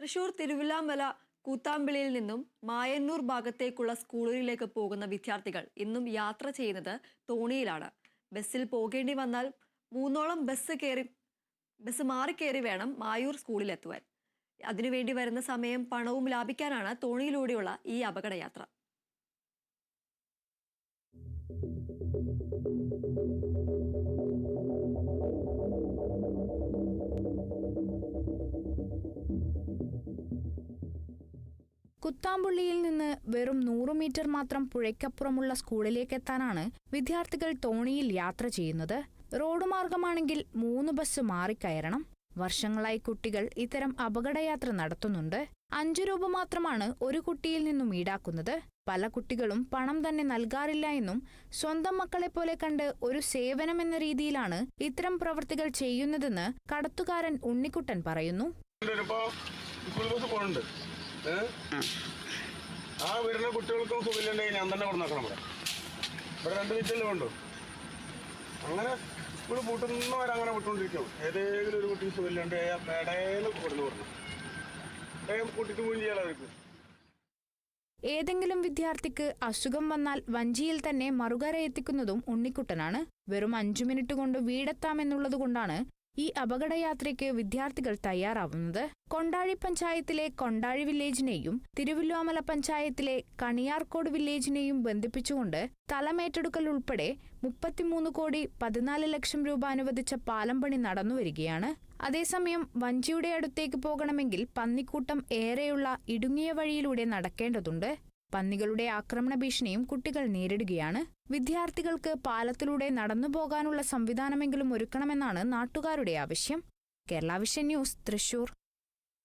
തൃശൂർ തിരുവില്ലാമല കൂത്താമ്പിളിയിൽ നിന്നും മായന്നൂർ ഭാഗത്തേക്കുള്ള സ്കൂളുകളിലേക്ക് പോകുന്ന വിദ്യാർത്ഥികൾ ഇന്നും യാത്ര ചെയ്യുന്നത് തോണിയിലാണ്. ബസ്സിൽ പോകേണ്ടി വന്നാൽ മൂന്നോളം ബസ് മാറിക്കേറി വേണം മായൂർ സ്കൂളിലെത്തുവാൻ. അതിനുവേണ്ടി വരുന്ന സമയം പണവും ലാഭിക്കാനാണ് തോണിയിലൂടെയുള്ള ഈ അപകടയാത്ര. കുത്താമ്പുള്ളിയിൽ നിന്ന് വെറും 100 മീറ്റർ മാത്രം പുഴയ്ക്കപ്പുറമുള്ള സ്കൂളിലേക്കെത്താനാണ് വിദ്യാർത്ഥികൾ തോണിയിൽ യാത്ര ചെയ്യുന്നത്. റോഡ് മാർഗമാണെങ്കിൽ 3 ബസ് മാറിക്കയറണം. വർഷങ്ങളായി കുട്ടികൾ ഇത്തരം അപകടയാത്ര നടത്തുന്നുണ്ട്. 5 രൂപ മാത്രമാണ് ഒരു കുട്ടിയിൽ നിന്നും ഈടാക്കുന്നത്. പല കുട്ടികളും പണം തന്നെ നൽകാറില്ല എന്നും സ്വന്തം മക്കളെപ്പോലെ കണ്ട് ഒരു സേവനമെന്ന രീതിയിലാണ് ഇത്തരം പ്രവൃത്തികൾ ചെയ്യുന്നതെന്ന് കടത്തുകാരൻ ഉണ്ണിക്കുട്ടൻ പറയുന്നു. ആ വരുന്ന കുട്ടികൾക്കും സുഖമില്ലുണ്ടെങ്കിൽ ഞാൻ തന്നെ കൊണ്ട് നോക്കണം. ഇവിടെ 2 വീട്ടിലേ ഉണ്ടോ. അങ്ങനെ സ്കൂൾ പൂട്ടുന്നവരങ്ങനെ വിട്ടുകൊണ്ടിരിക്കും. ഏതെങ്കിലും ഒരു കുട്ടി സുഖമില്ലുണ്ട് പേടേന്ന് കൊടുന്നു പറഞ്ഞു കൂട്ടിട്ട് പോയി ചെയ്യാനായിരിക്കും. ഏതെങ്കിലും വിദ്യാർത്ഥിക്ക് അസുഖം വന്നാൽ വഞ്ചിയിൽ തന്നെ മറുകര എത്തിക്കുന്നതും ഉണ്ണിക്കുട്ടനാണ്. വെറും 5 മിനിറ്റ് കൊണ്ട് വീടെത്താമെന്നുള്ളതുകൊണ്ടാണ് ഈ അപകടയാത്രയ്ക്ക് വിദ്യാർത്ഥികൾ തയ്യാറാവുന്നത്. കൊണ്ടാഴി പഞ്ചായത്തിലെ കൊണ്ടാഴി വില്ലേജിനെയും തിരുവല്ലോമല പഞ്ചായത്തിലെ കണിയാർക്കോട് വില്ലേജിനെയും ബന്ധിപ്പിച്ചുകൊണ്ട് സ്ഥലമേറ്റെടുക്കൽ ഉൾപ്പെടെ 33 കോടി 14 ലക്ഷം രൂപ അനുവദിച്ച പാലം പണി നടന്നുവരികയാണ്. അതേസമയം വഞ്ചിയുടെ അടുത്തേക്ക് പോകണമെങ്കിൽ പന്നിക്കൂട്ടം ഏറെയുള്ള ഇടുങ്ങിയ വഴിയിലൂടെ നടക്കേണ്ടതുണ്ട്. പന്നികളുടെ ആക്രമണ ഭീഷണിയും കുട്ടികൾ നേരിടുകയാണ്. വിദ്യാർത്ഥികൾക്ക് പാലത്തിലൂടെ നടന്നുപോകാനുള്ള സംവിധാനമെങ്കിലും ഒരുക്കണമെന്നാണ് നാട്ടുകാരുടെ ആവശ്യം. Kerala vision news, Thrissur.